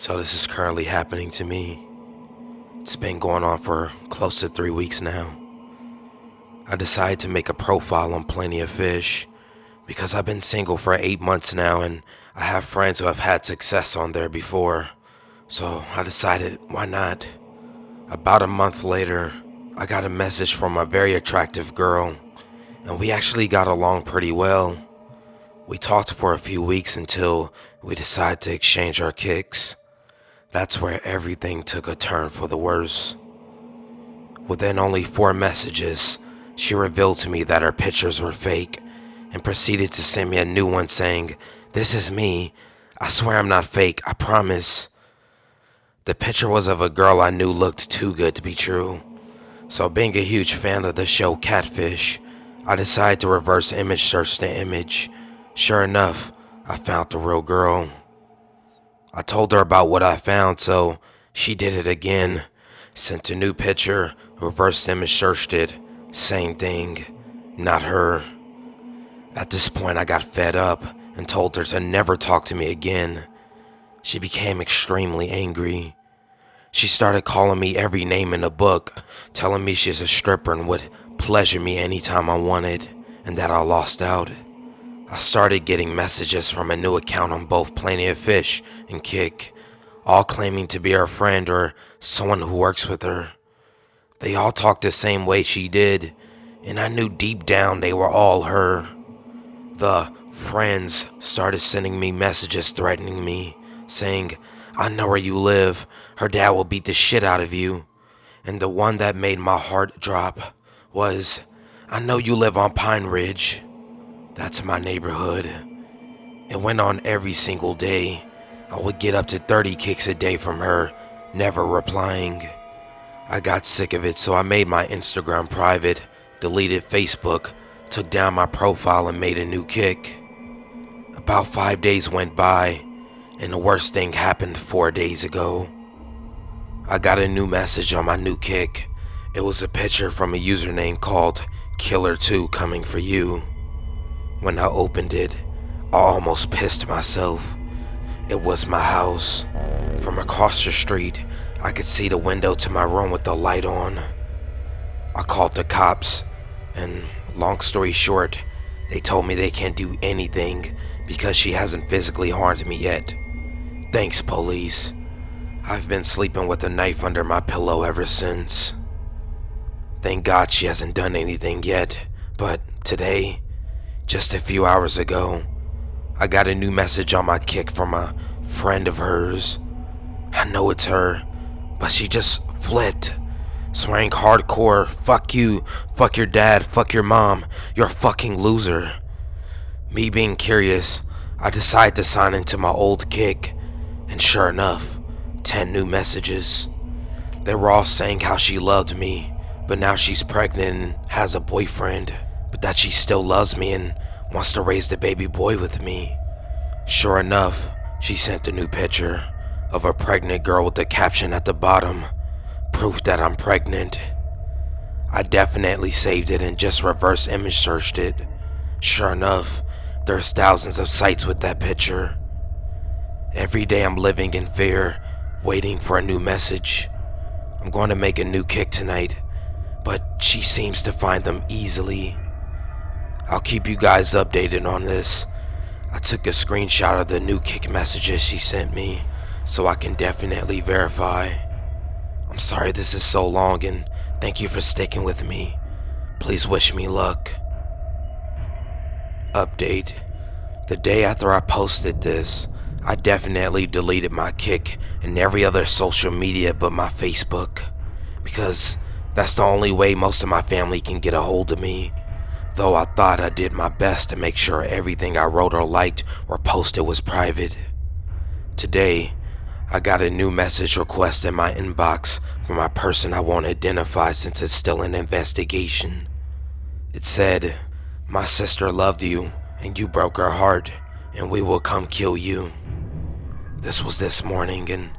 So this is currently happening to me. It's been going on for close to 3 weeks now. I decided to make a profile on Plenty of Fish because I've been single for 8 months now and I have friends who have had success on there before. So I decided, why not? About a month later, I got a message from a very attractive girl and we actually got along pretty well. We talked for a few weeks until we decided to exchange our kicks. That's where everything took a turn for the worse. Within only 4 messages, she revealed to me that her pictures were fake and proceeded to send me a new one saying, "This is me. I swear I'm not fake, I promise." The picture was of a girl I knew looked too good to be true. So being a huge fan of the show Catfish, I decided to reverse image search the image. Sure enough, I found the real girl. I told her about what I found, so she did it again. Sent a new picture, reversed image searched it. Same thing, not her. At this point, I got fed up and told her to never talk to me again. She became extremely angry. She started calling me every name in the book, telling me she's a stripper and would pleasure me anytime I wanted, and that I lost out. I started getting messages from a new account on both Plenty of Fish and Kick, all claiming to be her friend or someone who works with her. They all talked the same way she did, and I knew deep down they were all her. The friends started sending me messages threatening me, saying, "I know where you live, her dad will beat the shit out of you." And the one that made my heart drop was, "I know you live on Pine Ridge." That's my neighborhood. It went on every single day. I would get up to 30 kicks a day from her, never replying. I got sick of it, so I made my Instagram private, deleted Facebook, took down my profile and made a new kick. About 5 days went by, and the worst thing happened 4 days ago. I got a new message on my new kick. It was a picture from a username called Killer2 coming for you. When I opened it, I almost pissed myself. It was my house. From across the street, I could see the window to my room with the light on. I called the cops, and long story short, they told me they can't do anything because she hasn't physically harmed me yet. Thanks, police. I've been sleeping with a knife under my pillow ever since. Thank God she hasn't done anything yet, but today, just a few hours ago, I got a new message on my kick from a friend of hers. I know it's her, but she just flipped, swearing hardcore, "Fuck you, fuck your dad, fuck your mom, you're a fucking loser." Me being curious, I decided to sign into my old kick, and sure enough, 10 new messages. They were all saying how she loved me, but now she's pregnant and has a boyfriend, but that she still loves me and wants to raise the baby boy with me. Sure enough, she sent a new picture of a pregnant girl with the caption at the bottom, "Proof that I'm pregnant." I definitely saved it and just reverse image searched it. Sure enough, there's thousands of sites with that picture. Every day I'm living in fear, waiting for a new message. I'm going to make a new kick tonight, but she seems to find them easily. I'll keep you guys updated on this. I took a screenshot of the new kick messages she sent me, so I can definitely verify. I'm sorry this is so long, and thank you for sticking with me. Please wish me luck. Update. The day after I posted this, I definitely deleted my kick and every other social media but my Facebook, because that's the only way most of my family can get a hold of me. Though I thought I did my best to make sure everything I wrote or liked or posted was private. Today, I got a new message request in my inbox from a person I won't identify since it's still an investigation. It said, "My sister loved you and you broke her heart, and we will come kill you." This was this morning, and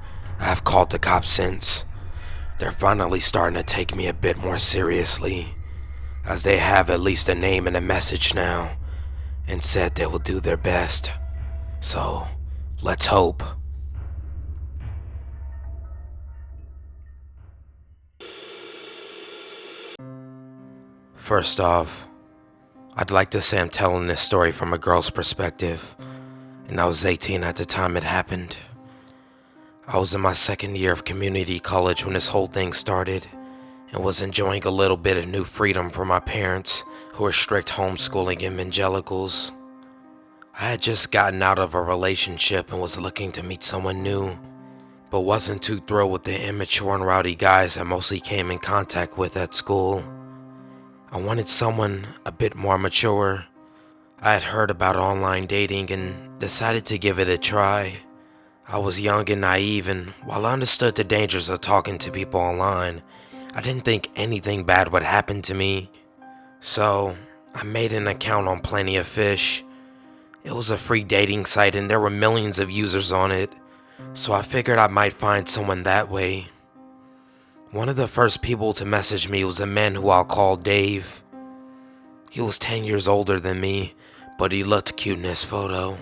I have called the cops since. They're finally starting to take me a bit more seriously, as they have at least a name and a message now, and said they will do their best. So, let's hope. First off, I'd like to say I'm telling this story from a girl's perspective, and I was 18 at the time it happened. I was in my second year of community college when this whole thing started, and was enjoying a little bit of new freedom from my parents, who were strict homeschooling evangelicals. I had just gotten out of a relationship and was looking to meet someone new, but wasn't too thrilled with the immature and rowdy guys I mostly came in contact with at school. I wanted someone a bit more mature. I had heard about online dating and decided to give it a try. I was young and naive, and while I understood the dangers of talking to people online, I didn't think anything bad would happen to me. So, I made an account on Plenty of Fish. It was a free dating site and there were millions of users on it, so I figured I might find someone that way. One of the first people to message me was a man who I'll call Dave. He was 10 years older than me, but he looked cute in his photo.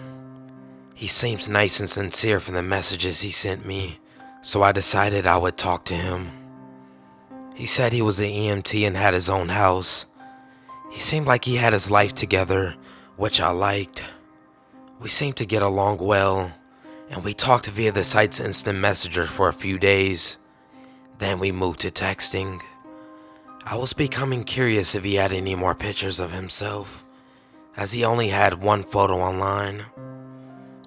He seemed nice and sincere for the messages he sent me, so I decided I would talk to him. He said he was an EMT and had his own house. He seemed like he had his life together, which I liked. We seemed to get along well, and we talked via the site's instant messenger for a few days. Then we moved to texting. I was becoming curious if he had any more pictures of himself, as he only had one photo online.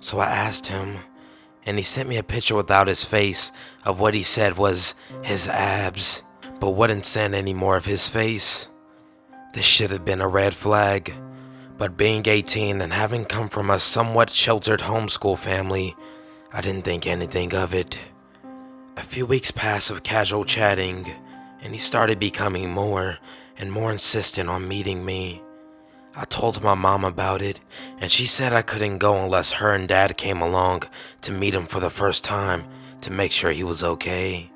So I asked him, and he sent me a picture without his face of what he said was his abs, but wouldn't send any more of his face. This should have been a red flag, but being 18 and having come from a somewhat sheltered homeschool family, I didn't think anything of it. A few weeks passed of casual chatting, and he started becoming more and more insistent on meeting me. I told my mom about it, and she said I couldn't go unless her and dad came along to meet him for the first time to make sure he was okay.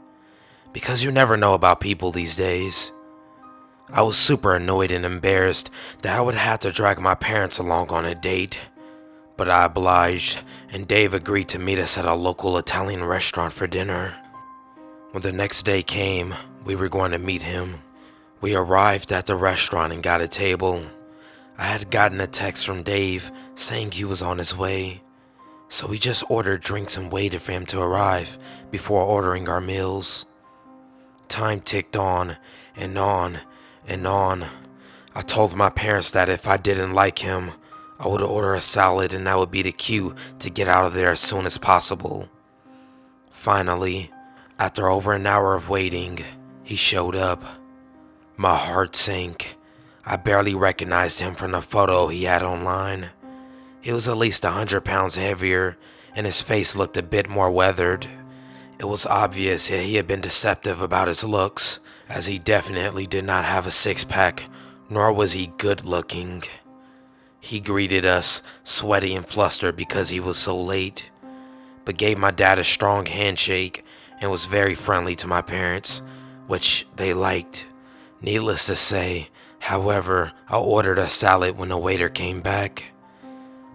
Because you never know about people these days. I was super annoyed and embarrassed that I would have to drag my parents along on a date. But I obliged, and Dave agreed to meet us at a local Italian restaurant for dinner. When the next day came, we were going to meet him. We arrived at the restaurant and got a table. I had gotten a text from Dave saying he was on his way, so we just ordered drinks and waited for him to arrive before ordering our meals. Time ticked on and on and on. I told my parents that if I didn't like him, I would order a salad and that would be the cue to get out of there as soon as possible. Finally, after over an hour of waiting, he showed up. My heart sank. I barely recognized him from the photo he had online. He was at least 100 pounds heavier, and his face looked a bit more weathered. It was obvious that he had been deceptive about his looks, as he definitely did not have a six-pack, nor was he good looking. He greeted us, sweaty and flustered because he was so late, but gave my dad a strong handshake and was very friendly to my parents, which they liked. Needless to say, however, I ordered a salad when the waiter came back.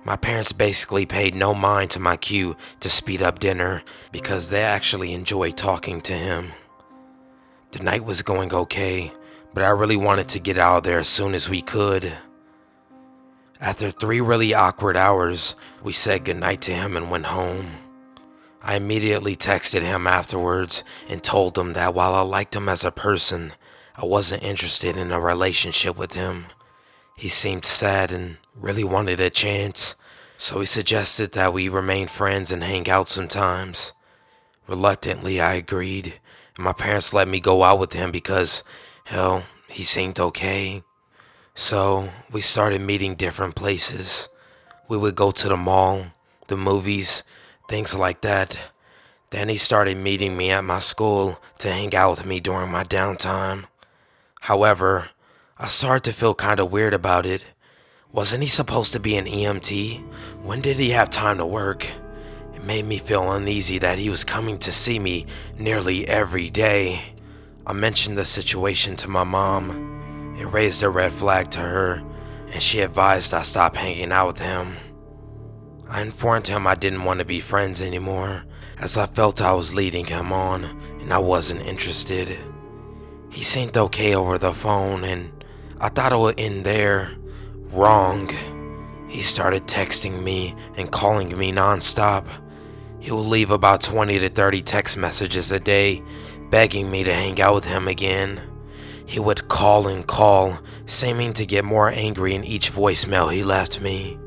My parents basically paid no mind to my cue to speed up dinner because they actually enjoyed talking to him. The night was going okay, but I really wanted to get out of there as soon as we could. After 3 really awkward hours, we said goodnight to him and went home. I immediately texted him afterwards and told him that while I liked him as a person, I wasn't interested in a relationship with him. He seemed sad and really wanted a chance, so he suggested that we remain friends and hang out sometimes. Reluctantly, I agreed, and my parents let me go out with him because, hell, he seemed okay. So, we started meeting different places. We would go to the mall, the movies, things like that. Then he started meeting me at my school to hang out with me during my downtime. However, I started to feel kind of weird about it. Wasn't he supposed to be an EMT? When did he have time to work? It made me feel uneasy that he was coming to see me nearly every day. I mentioned the situation to my mom. It raised a red flag to her, and she advised I stop hanging out with him. I informed him I didn't want to be friends anymore, as I felt I was leading him on, and I wasn't interested. He seemed okay over the phone, and I thought it would end there. Wrong. He started texting me and calling me nonstop. He would leave about 20 to 30 text messages a day, begging me to hang out with him again. He would call and call, seeming to get more angry in each voicemail he left me.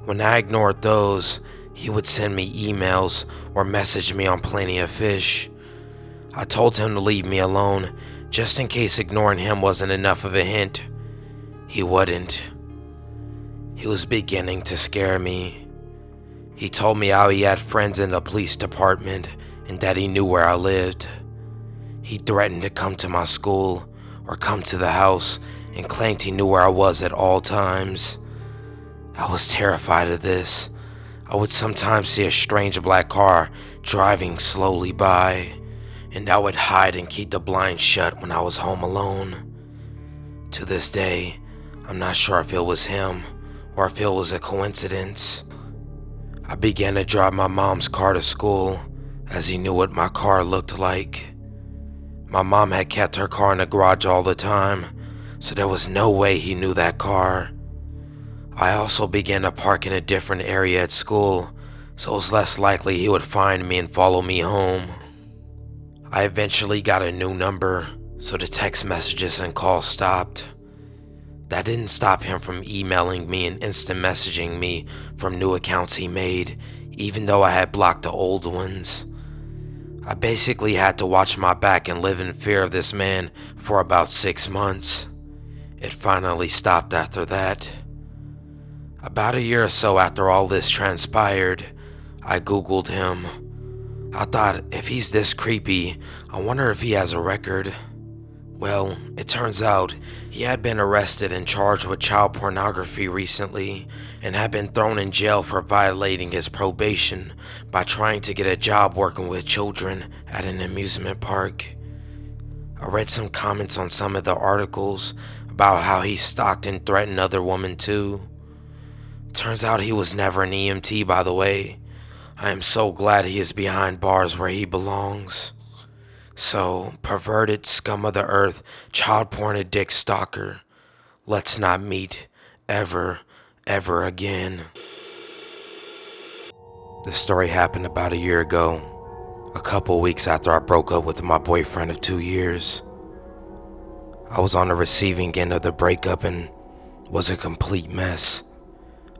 When I ignored those, he would send me emails or message me on Plenty of Fish. I told him to leave me alone, just in case ignoring him wasn't enough of a hint. He wouldn't. He was beginning to scare me. He told me how he had friends in the police department and that he knew where I lived. He threatened to come to my school or come to the house and claimed he knew where I was at all times. I was terrified of this. I would sometimes see a strange black car driving slowly by, and I would hide and keep the blinds shut when I was home alone. To this day, I'm not sure if it was him or if it was a coincidence. I began to drive my mom's car to school, as he knew what my car looked like. My mom had kept her car in the garage all the time, so there was no way he knew that car. I also began to park in a different area at school, so it was less likely he would find me and follow me home. I eventually got a new number, so the text messages and calls stopped. That didn't stop him from emailing me and instant messaging me from new accounts he made, even though I had blocked the old ones. I basically had to watch my back and live in fear of this man for about 6 months. It finally stopped after that. About a year or so after all this transpired, I googled him. I thought, if he's this creepy, I wonder if he has a record. Well, it turns out he had been arrested and charged with child pornography recently and had been thrown in jail for violating his probation by trying to get a job working with children at an amusement park. I read some comments on some of the articles about how he stalked and threatened other women too. Turns out he was never an EMT, by the way. I am so glad he is behind bars where he belongs. So, perverted scum of the earth, child porn addict stalker, let's not meet ever again. This story happened about a year ago, a couple weeks after I broke up with my boyfriend of 2 years. I was on the receiving end of the breakup and was a complete mess.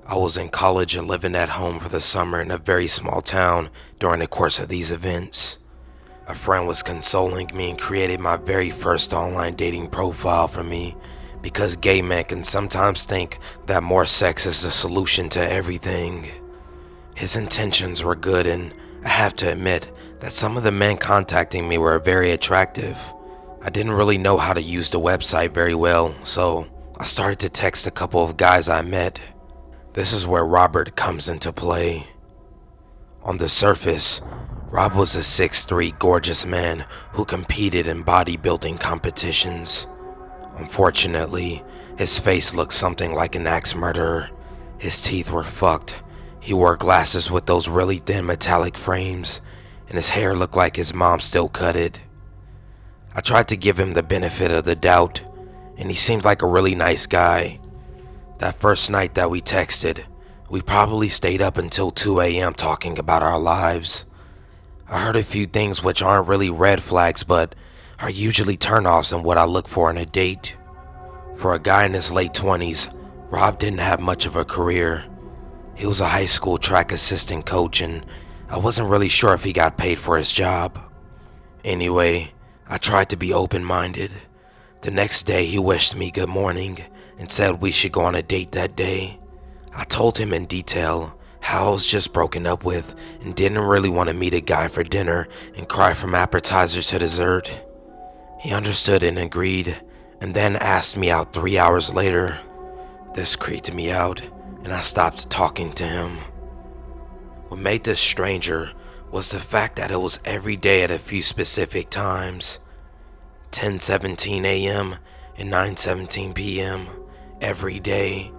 I was in college and living at home for the summer in a very small town during the course of these events. A friend was consoling me and created my very first online dating profile for me because gay men can sometimes think that more sex is the solution to everything. His intentions were good, and I have to admit that some of the men contacting me were very attractive. I didn't really know how to use the website very well, so I started to text a couple of guys I met. This is where Robert comes into play. On the surface, Rob was a 6'3" gorgeous man who competed in bodybuilding competitions. Unfortunately, his face looked something like an axe murderer. His teeth were fucked. He wore glasses with those really thin metallic frames, and his hair looked like his mom still cut it. I tried to give him the benefit of the doubt, and he seemed like a really nice guy. That first night that we texted, we probably stayed up until 2 a.m. talking about our lives. I heard a few things which aren't really red flags, but are usually turnoffs in what I look for in a date. For a guy in his late 20s, Rob didn't have much of a career. He was a high school track assistant coach, and I wasn't really sure if he got paid for his job. Anyway, I tried to be open-minded. The next day, he wished me good morning and said we should go on a date that day. I told him in detail how I was just broken up with and didn't really want to meet a guy for dinner and cry from appetizer to dessert. He understood and agreed, and then asked me out 3 hours later. This creeped me out, and I stopped talking to him. What made this stranger was the fact that it was every day at a few specific times. 10:17 a.m. and 9:17 p.m. every day.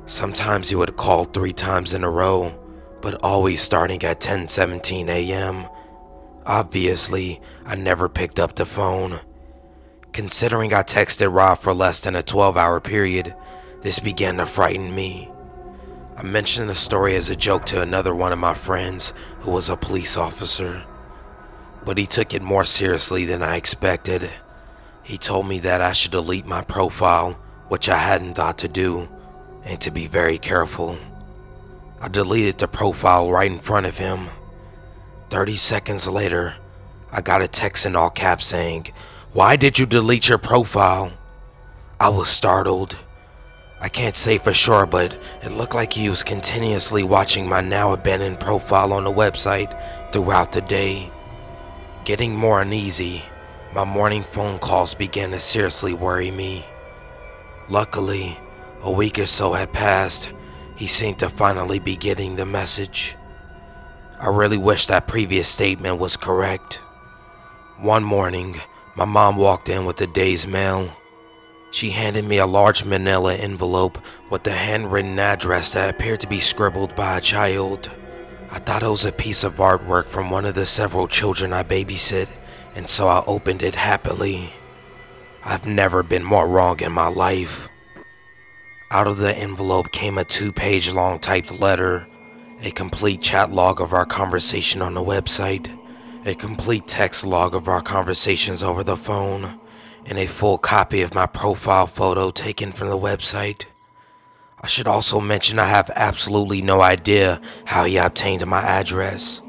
Sometimes he would call 3 times in a row, but always starting at 10:17 a.m. Obviously, I never picked up the phone. Considering I texted Rob for less than a 12-hour period, this began to frighten me. I mentioned the story as a joke to another one of my friends who was a police officer, but he took it more seriously than I expected. He told me that I should delete my profile, which I hadn't thought to do, and to be very careful. I deleted the profile right in front of him. 30 seconds later, I got a text in all caps saying, "Why did you delete your profile?" I was startled. I can't say for sure, but it looked like he was continuously watching my now abandoned profile on the website throughout the day. Getting more uneasy, my morning phone calls began to seriously worry me. Luckily, a week or so had passed. He seemed to finally be getting the message. I really wish that previous statement was correct. One morning, my mom walked in with the day's mail. She handed me a large manila envelope with a handwritten address that appeared to be scribbled by a child. I thought it was a piece of artwork from one of the several children I babysit, and so I opened it happily. I've never been more wrong in my life. Out of the envelope came a 2-page long typed letter, a complete chat log of our conversation on the website, a complete text log of our conversations over the phone, and a full copy of my profile photo taken from the website. I should also mention I have absolutely no idea how he obtained my address.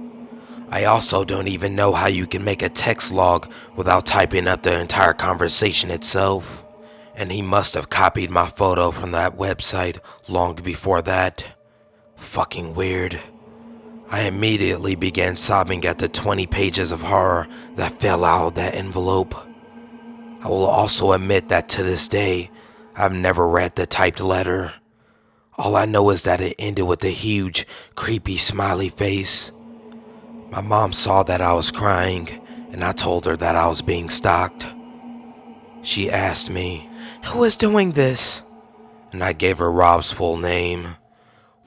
I also don't even know how you can make a text log without typing up the entire conversation itself. And he must have copied my photo from that website long before that. Fucking weird. I immediately began sobbing at the 20 pages of horror that fell out of that envelope. I will also admit that to this day, I've never read the typed letter. All I know is that it ended with a huge, creepy smiley face. My mom saw that I was crying, and I told her that I was being stalked. She asked me, "Who is doing this?" And I gave her Rob's full name.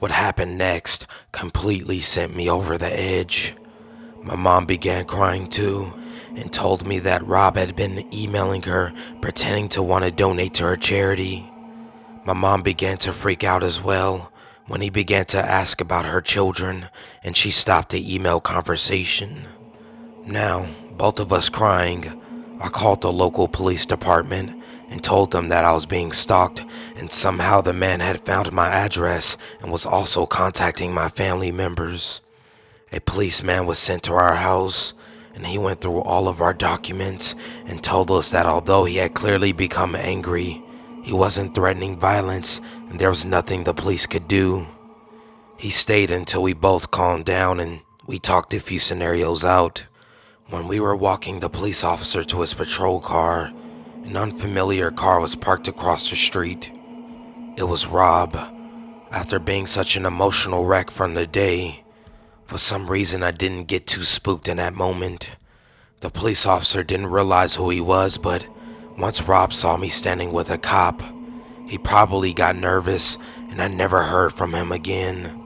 What happened next completely sent me over the edge. My mom began crying too, and told me that Rob had been emailing her pretending to want to donate to her charity. My mom began to freak out as well when he began to ask about her children, and she stopped the email conversation. Now, both of us crying, I called the local police department and told them that I was being stalked, and somehow the man had found my address and was also contacting my family members. A policeman was sent to our house, and he went through all of our documents and told us that although he had clearly become angry, he wasn't threatening violence and there was nothing the police could do. He stayed until we both calmed down and we talked a few scenarios out. When we were walking the police officer to his patrol car, an unfamiliar car was parked across the street. It was Rob. After being such an emotional wreck from the day, for some reason I didn't get too spooked in that moment. The police officer didn't realize who he was, but once Rob saw me standing with a cop, he probably got nervous and I never heard from him again.